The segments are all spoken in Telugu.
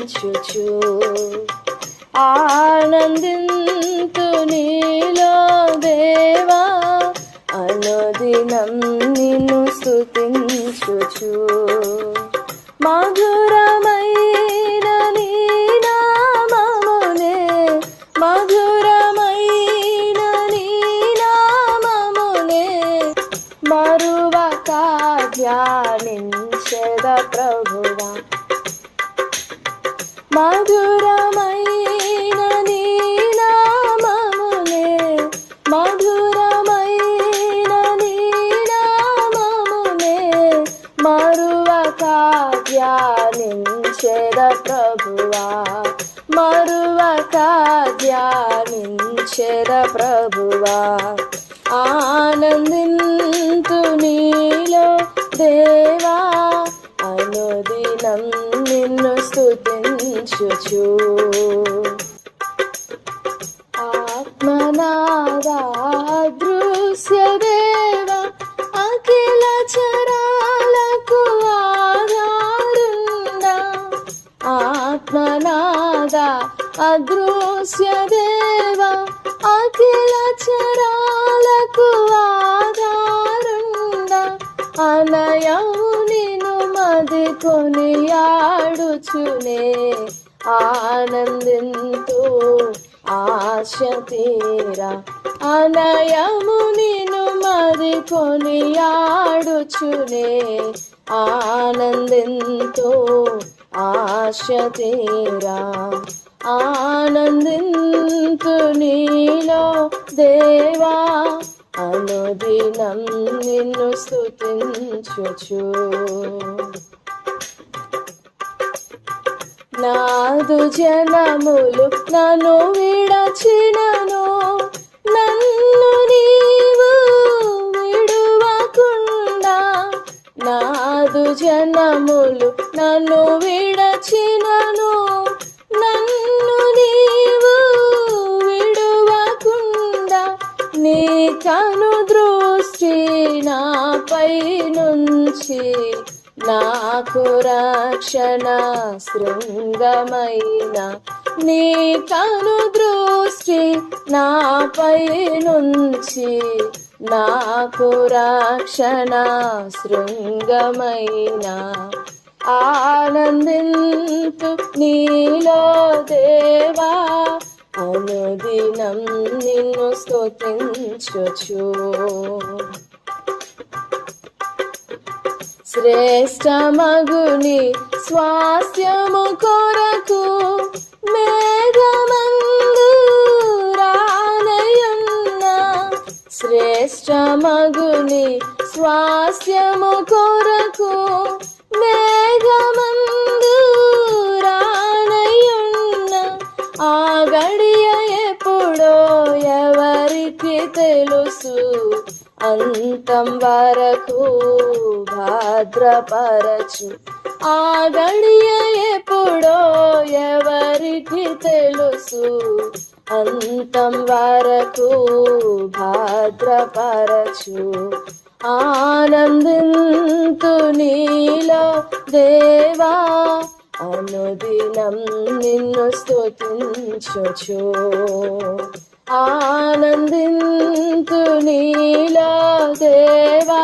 స్తుతించుచు ఆనందింతు నీలో దేవా అనుదినం నిన్ను స్తుతించుచు మధురమైన నీ నామమునే మధురమైన నీ నామమునే మరువక ధ్యానించెద ప్రభువా మధురమైన నీ నామమునే మధురమైన నీ నామమునే మరువక ధ్యానించెద ప్రభువా మరువక ధ్యానించెద ప్రభువా ఆనందింతు నీలో దేవా అనుదినం నిన్ను స్తుతించుచు ఆత్మనాదా దృశ్య దేవ అఖిల చరాలకు ఆధారుండా ఆత్మనాదా అదృశ్య దేవ అఖిల చరాలకు ఆధారుండా అనయము నిన్ను మది కొనియాడుచునే ఆనందింతు ఆశ తీరా అనయము నిన్ను మది కొనియాడుచునే ఆనందింతు ఆశ తీరా ఆనందింతు నీలో దేవా అనుదినం నిన్ను స్తుతించుచు నాదు జనములు నన్ను విడచినను నన్ను నీవు విడువకుండా నాదు జనములు నన్ను విడచినను నన్ను నీవు విడువకుండా నీ కను దృష్టి నాపై నుంచి నాకు రక్షణ శృంగమైన నీ కను దృష్టి నాపై నుంచి నాకు రక్షణ శృంగమైన ఆనందింతు నీలో దేవా అనుదినం నిన్ను స్తుతించుచు శ్రేష్టమగుని స్వాస్థ్యము కొరకు మేఘమందు రానయున్న శ్రేష్టమగుని స్వాస్థ్యము కొరకు మేఘమందు రానయున్న ఆ గడియ ఎప్పుడో ఎవరికి తెలుసు అంతం వరకు భద్రపరచు ఆ గడియ ఎప్పుడో ఎవరికి తెలుసు అంతం వరకు భద్రపరచు ఆనందింతు నీలో దేవా అనుదినం నిన్ను స్తుతించుచు ఆనందింతు నీలో దేవా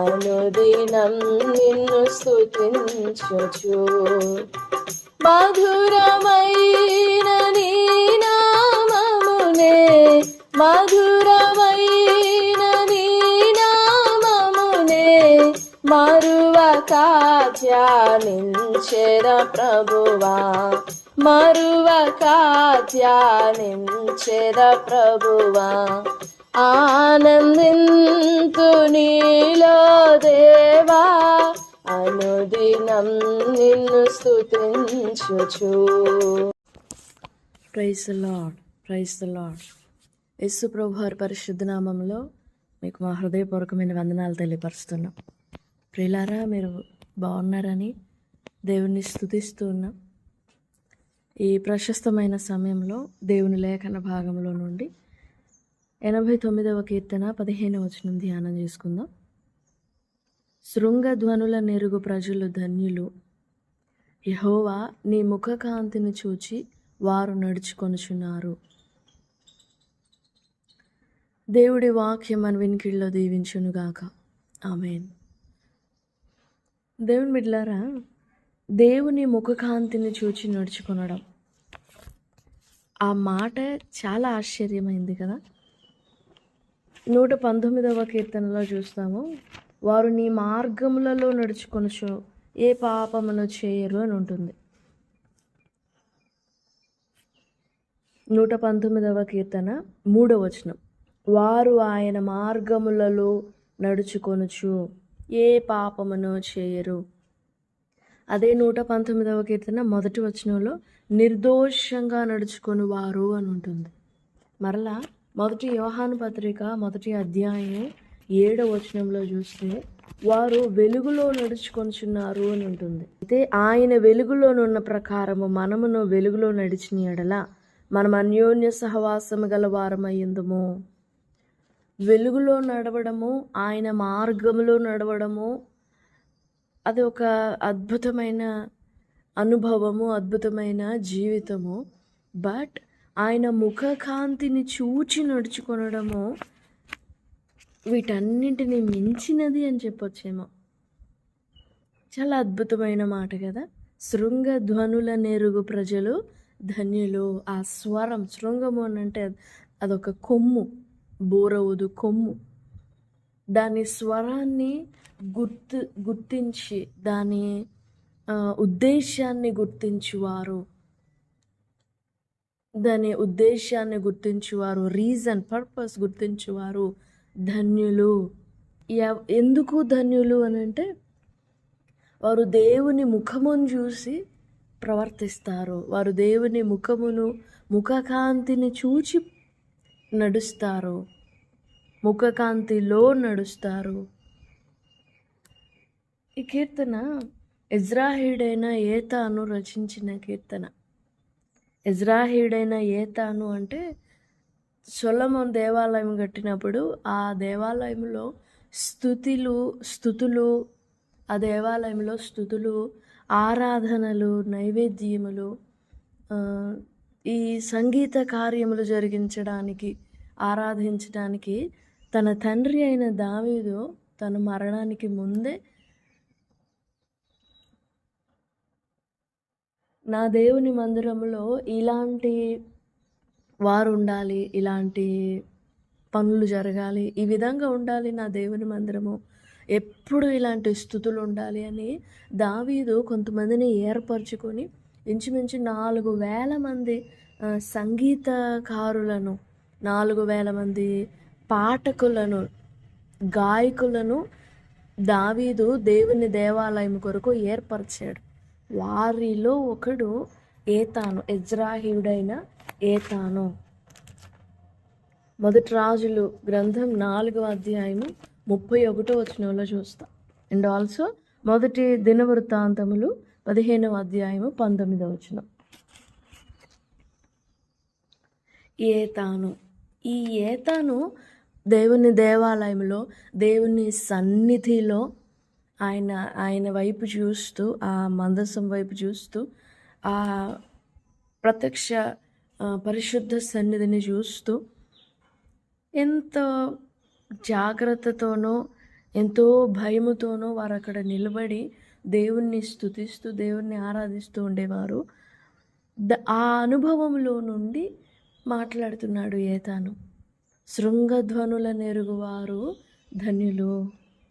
అనుదినం నిన్ను స్తుతించుచు మధురమైన నీ నామమునే మధురమైన నీ నామమునే మరువక ధ్యానించెద ప్రభువా మరువక ధ్యానించెద ప్రభువా ఆనందింతు నీలో దేవా అనుదినం నిన్ను స్తుతించుచు. Praise the Lord, praise the Lord. Yesu ప్రభు వారి పరిశుద్ధ నామంలో మీకు మా హృదయపూర్వకమైన వందనాలు తెలియపరుస్తున్నాం. ప్రియులారా, మీరు బాగున్నారని దేవుని స్తుతిస్తూ ఉన్నాం. ఈ ప్రశస్తమైన సమయంలో దేవుని లేఖన భాగంలో నుండి 89వ కీర్తన 15వ వచనం ధ్యానం చేసుకుందాం. శృంగధ్వనుల నెరుగు ప్రజలు ధన్యులు, యెహోవా నీ ముఖకాంతిని చూచి వారు నడుచుకొనుచున్నారు. దేవుడి వాక్యం మన వినికిడిలో దీవించునుగాక. ఆమేన్. దేవుని బిడ్డలారా, దేవుని ముఖకాంతిని చూచి నడుచుకొనడం, ఆ మాట చాలా ఆశ్చర్యమైంది కదా. 119వ కీర్తనలో చూస్తాము, వారు నీ మార్గములలో నడుచుకొనుచు ఏ పాపమును చేయరు అని ఉంటుంది. 119వ కీర్తన 3వ వచనం, వారు ఆయన మార్గములలో నడుచుకొనుచు ఏ పాపమును చేయరు. అదే 119వ కీర్తన 1వ వచనంలో నిర్దోషంగా నడుచుకొని వారు అని ఉంటుంది. మరలా 1 యోహాను పత్రిక 1వ అధ్యాయం 7వ వచనంలో చూస్తే వారు వెలుగులో నడుచుకొనుచున్నారు అని ఉంటుంది. అయితే ఆయన వెలుగులోనున్న ప్రకారము మనమును వెలుగులో నడిచిన ఎడల మనం అన్యోన్య సహవాసము గల వారమయ్యుందుము. వెలుగులో నడవడము, ఆయన మార్గములో నడవడము, అది ఒక అద్భుతమైన అనుభవము, అద్భుతమైన జీవితము. బట్ ఆయన ముఖకాంతిని చూచి నడుచుకొనడము వీటన్నింటినీ మించినది అని చెప్పొచ్చేమో. చాలా అద్భుతమైన మాట కదా. శృంగ ధ్వనుల నెరుగు ప్రజలు ధన్యులు. ఆ స్వరం, శృంగము అని అంటే అదొక కొమ్ము, బోరవుదు కొమ్ము. దాని స్వరాన్ని గుర్తించి దాని ఉద్దేశాన్ని గుర్తించువారు, రీజన్, పర్పస్ గుర్తించువారు ధన్యులు. ఎందుకు ధన్యులు అని అంటే వారు దేవుని ముఖమును చూసి ప్రవర్తిస్తారు. వారు దేవుని ముఖకాంతిని చూచి నడుస్తారు, ముఖకాంతిలో నడుస్తారు. ఈ కీర్తన ఇజ్రాహీయుడైన ఏతాను రచించిన కీర్తన. ఇజ్రాహీయుడైన ఏతాను అంటే సొలొమోను దేవాలయం కట్టినప్పుడు ఆ దేవాలయంలో స్థుతులు, ఆ దేవాలయంలో స్థుతులు, ఆరాధనలు, నైవేద్యములు, ఈ సంగీత కార్యములు జరిగించడానికి, ఆరాధించడానికి తన తండ్రి అయిన దావీదు తన మరణానికి ముందే నా దేవుని మందిరంలో ఇలాంటి వారు ఉండాలి, ఇలాంటి పనులు జరగాలి, ఈ విధంగా ఉండాలి నా దేవుని మందిరము, ఎప్పుడు ఇలాంటి స్థుతులు ఉండాలి అని దావీదు కొంతమందిని ఏర్పరచుకొని ఇంచుమించు 4,000 మంది సంగీతకారులను, 4,000 మంది పాటకులను, గాయకులను దావీదు దేవుని దేవాలయం కొరకు ఏర్పరిచాడు. వారిలో ఒకడు ఏతాను, ఇజ్రాహీయుడైన ఏతాను. 1 రాజులు గ్రంథం 4వ అధ్యాయము 31వ వచనంలో చూస్తాం. అండ్ ఆల్సో 1 దినవృత్తాంతములు 15వ అధ్యాయము 19వ వచనం. ఈ ఏతాను దేవుని దేవాలయంలో, దేవుని సన్నిధిలో ఆయన వైపు చూస్తూ, ఆ మందసం వైపు చూస్తూ, ఆ ప్రత్యక్ష పరిశుద్ధ సన్నిధిని చూస్తూ ఎంతో జాగ్రత్తతోనో ఎంతో భయముతోనో వారు అక్కడ నిలబడి దేవుణ్ణి స్తుతిస్తూ, దేవుణ్ణి ఆరాధిస్తూ ఉండేవారు. ఆ అనుభవంలో నుండి మాట్లాడుతున్నాడు ఏతాను. శృంగధ్వనుల నెరుగువారు ధన్యులు,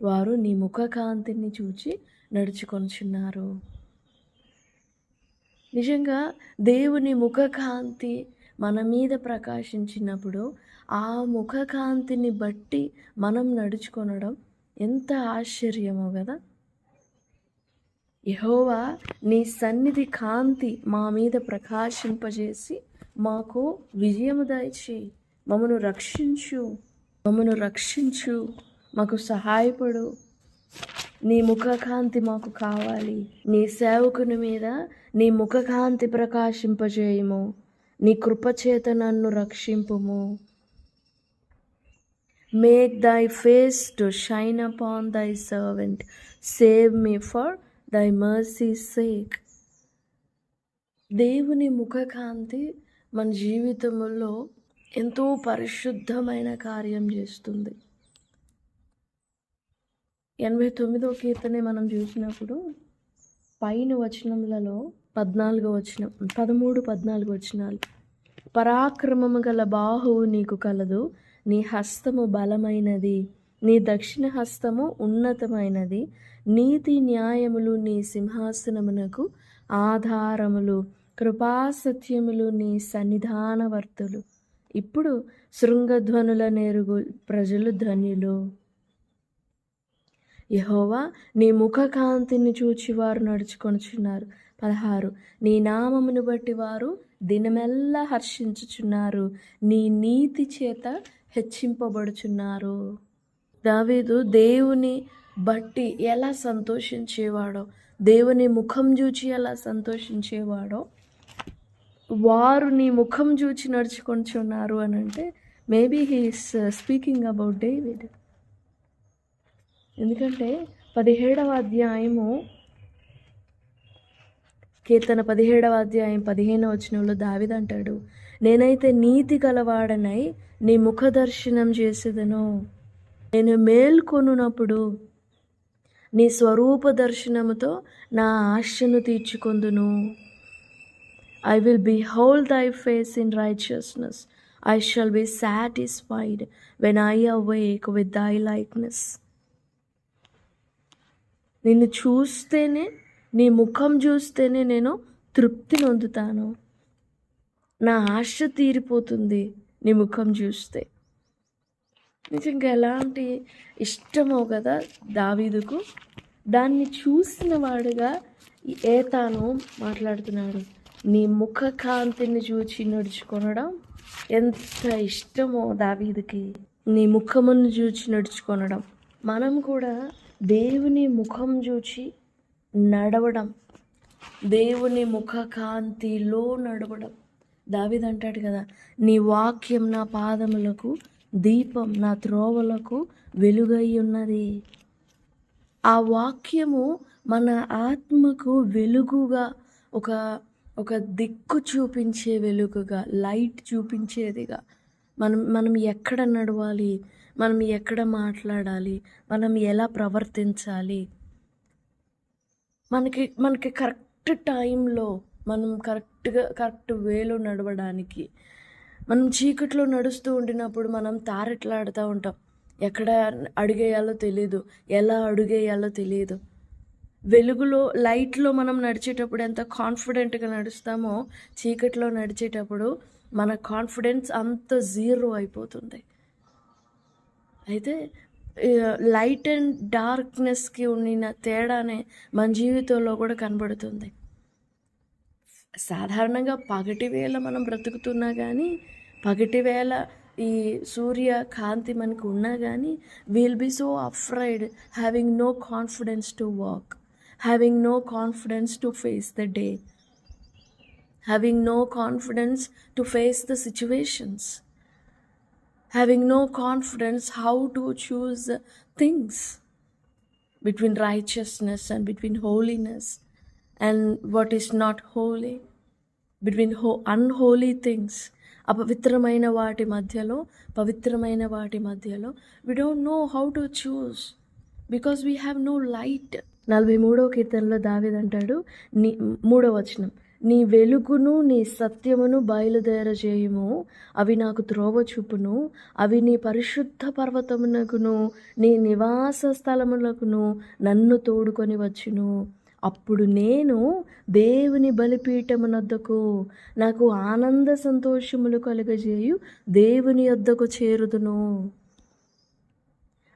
వారు నీ ముఖకాంతిని చూచి నడుచుకొనుచున్నారు. నిజంగా దేవుని ముఖకాంతి మన మీద ప్రకాశించినప్పుడు ఆ ముఖకాంతిని బట్టి మనం నడుచుకొనడం ఎంత ఆశ్చర్యమో కదా. యెహోవా నీ సన్నిధి కాంతి మా మీద ప్రకాశింపజేసి మాకు విజయము దయచేయి, మమ్మను రక్షించు, మాకు సహాయపడు. నీ ముఖకాంతి మాకు కావాలి. నీ సేవకుని మీద నీ ముఖకాంతి ప్రకాశింపజేయము, నీ కృపచేత నన్ను రక్షింపుము. Make thy face to shine upon thy servant, save me for thy mercy's sake. దేవుని ముఖకాంతి మన జీవితంలో ఎంతో పరిశుద్ధమైన కార్యం చేస్తుంది. 89వ కీర్తన మనం చూసినప్పుడు పైన వచనములలో 13 వచనం 13, 14 వచనాలు. పరాక్రమము గల బాహువు నీకు కలదు, నీ హస్తము బలమైనది, నీ దక్షిణ హస్తము ఉన్నతమైనది, నీతి న్యాయములు నీ సింహాసనమునకు ఆధారములు, కృపాసత్యములు నీ సన్నిధానవర్తులు. ఇప్పుడు శృంగధ్వనుల నేరుగు ప్రజలు ధన్యులు. యెహోవా నీ ముఖకాంతిని చూచి వారు నడుచుకొనుచున్నారు. 16 నీ నామమును బట్టి వారు దినమెల్లా హర్షించుచున్నారు, నీ నీతి చేత హెచ్చింపబడుచున్నారు. దావీదు దేవుని బట్టి ఎలా సంతోషించేవాడో, దేవుని ముఖం చూచి ఎలా సంతోషించేవాడో, వారు నీ ముఖం చూచి నడుచుకొనుచున్నారు అని అంటే maybe he's speaking about David. ఎందుకంటే 17వ అధ్యాయము కీర్తన 17వ అధ్యాయం 15వ వచనంలో దావీదు అంటాడు, నేనైతే నీతి గలవాడనై నీ ముఖ దర్శనం చేసేదను. నేను మేల్కొనున్నప్పుడు నీ స్వరూప దర్శనముతో నా ఆశను తీర్చుకొందును. I will behold thy face in righteousness. I shall be satisfied when I awake with thy likeness. నిన్ను చూస్తేనే, నీ ముఖం చూస్తేనే నేను తృప్తి నొందుతాను. నా ఆశ తీరిపోతుంది నీ ముఖం చూస్తే. నిజంగా ఎలాంటి ఇష్టమో కదా దావీదుకు. దాన్ని చూసిన వాడుగా ఏతాను మాట్లాడుతున్నాడు, నీ ముఖ కాంతిని చూచి నడుచుకొనడం ఎంత ఇష్టమో దావీదుకి. నీ ముఖమును చూచి నడుచుకొనడం. మనం కూడా దేవుని ముఖం చూచి నడవడం, దేవుని ముఖ కాంతిలో నడవడం. దావీదు అంటాడు కదా, నీ వాక్యం నా పాదములకు దీపం, నా త్రోవలకు వెలుగై ఉన్నది. ఆ వాక్యము మన ఆత్మకు వెలుగుగా, ఒక దిక్కు చూపించే వెలుగుగా, లైట్ చూపించేదిగా, మనం ఎక్కడ నడవాలి, మనం ఎక్కడ మాట్లాడాలి, మనం ఎలా ప్రవర్తించాలి, మనకి కరెక్ట్ టైంలో మనం కరెక్ట్ వేలో నడవడానికి. మనం చీకట్లో నడుస్తూ ఉండినప్పుడు మనం తారెట్లాడుతూ ఉంటాం, ఎక్కడ అడుగేయాలో తెలియదు, ఎలా అడుగేయాలో తెలియదు. వెలుగులో, లైట్లో మనం నడిచేటప్పుడు ఎంత కాన్ఫిడెంట్గా నడుస్తామో, చీకట్లో నడిచేటప్పుడు మన కాన్ఫిడెన్స్ అంత జీరో అయిపోతుంది. అయితే లైట్ అండ్ డార్క్నెస్కి ఉన్న తేడానే మన జీవితంలో కూడా కనబడుతుంది. సాధారణంగా పగటి వేళ మనం బ్రతుకుతున్నా కానీ, పగటి వేళ ఈ సూర్య కాంతి మనకు ఉన్నా కానీ, will be so afraid, having no confidence to walk, having no confidence to face the day, having no confidence to face the situations, having no confidence how to choose things between righteousness and between holiness and what is not holy, between unholy things, అపవిత్రమైన వాటి మధ్యలో, పవిత్రమైన వాటి మధ్యలో we don't know how to choose because we have no light. 43వ కీర్తనలో దావీదు అంటాడు, 3వ వచనం, నీ వెలుగును నీ సత్యమును బయలుదేరజేయుము, అవి నాకు త్రోవ చూపును, అవి నీ పరిశుద్ధ పర్వతమునకును నీ నివాస స్థలములకును నన్ను తోడుకొని వచ్చును. అప్పుడు నేను దేవుని బలిపీఠమునొద్దకు, నాకు ఆనంద సంతోషములు కలుగజేయు దేవుని యొద్దకు చేరుదును.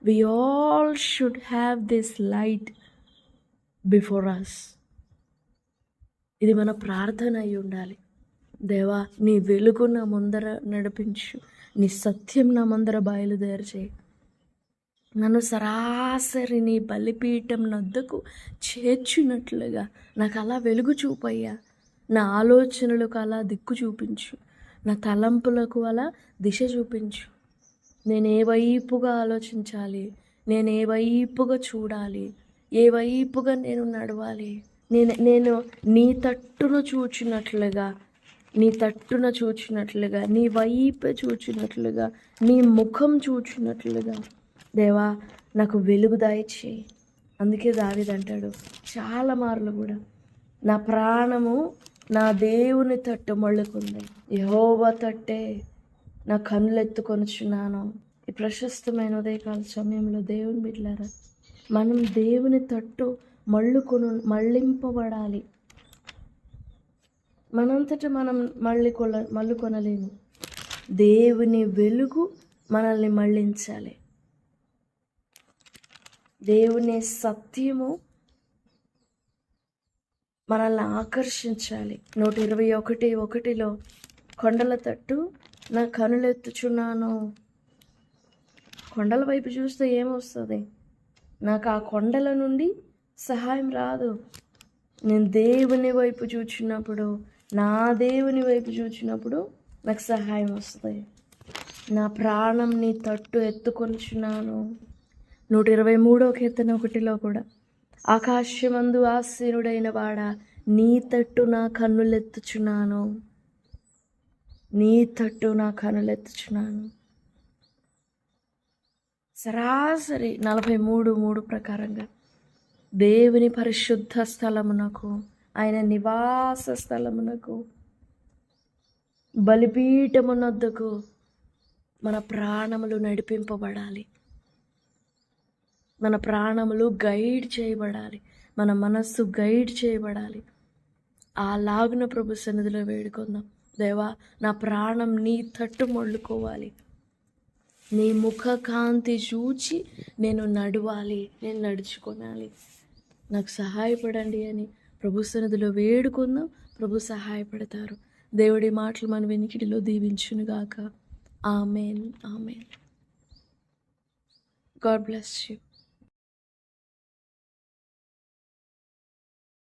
We all should have this light before us. ఇది మన ప్రార్థన అయి ఉండాలి. దేవా, నీ వెలుగు నా ముందర నడిపించు, నీ సత్యం నా ముందర బయలుదేరచేయి, నన్ను సరాసరి నీ బలిపీఠం నొద్దకు చేర్చున్నట్లుగా నాకు అలా వెలుగు చూపయ్యా. నా ఆలోచనలకు అలా దిక్కు చూపించు, నా తలంపులకు అలా దిశ చూపించు. నేను ఏ వైపుగా ఆలోచించాలి, నేను ఏ వైపుగా చూడాలి, ఏ వైపుగా నేను నడవాలి, నేను నీ తట్టును చూచినట్లుగా, నీ వైపు చూచినట్లుగా, నీ ముఖం చూచినట్లుగా దేవా నాకు వెలుగు దయచేయి. అందుకే దావీదు అంటాడు చాలా మార్లు కూడా, నా ప్రాణము నా దేవుని తట్టు మళ్ళుకుంది, యెహోవా తట్టే నా కన్నులెత్తుకొనుచున్నాను. ఈ ప్రశస్తమైన ఉదయకాల సమయంలో దేవుని బిడ్డలారా, మనం దేవుని తట్టు మళ్ళింపబడాలి. మనంతట మనం మళ్ళుకొనలేము. దేవుని వెలుగు మనల్ని మళ్ళించాలి. దేవుని సత్యము మనల్ని ఆకర్షించాలి. 121:1 కొండల తట్టు నా కనులెత్తుచున్నాను. కొండల వైపు చూస్తే ఏమొస్తుంది? నాకు ఆ కొండల నుండి సహాయం రాదు. నేను దేవుని వైపు చూచినప్పుడు, నా దేవుని వైపు చూచినప్పుడు నాకు సహాయం వస్తుంది. నా ప్రాణం నీ తట్టు ఎత్తుకొనుచున్నాను. 123:1 కూడా, ఆకాశమందు ఆసీనుడైన వాడా, నీ తట్టు నా కన్నులెత్తుచున్నాను, నీ తట్టు నా కన్నులెత్తుచున్నాను. సరాసరి 43:3 ప్రకారంగా దేవుని పరిశుద్ధ స్థలమునకు, ఆయన నివాస స్థలమునకు, బలిపీఠమునొద్దకు మన ప్రాణములు నడిపింపబడాలి. మన ప్రాణములు గైడ్ చేయబడాలి. మన మనస్సు గైడ్ చేయబడాలి. అలాగున ప్రభు సన్నిధిలో వేడుకుందాం. దేవా, నా ప్రాణం నీ తట్టు మళ్ళుకోవాలి. నీ ముఖ కాంతి చూచి నేను నడవాలి, నేను నడుచుకోనాలి. నాకు సహాయపడండి అని ప్రభు సన్నిధిలో వేడుకుందాం. ప్రభు సహాయపడతారు. దేవుడి మాటలు మన వెనికిడిలో దీవించునుగాక. Amen, amen. God bless you.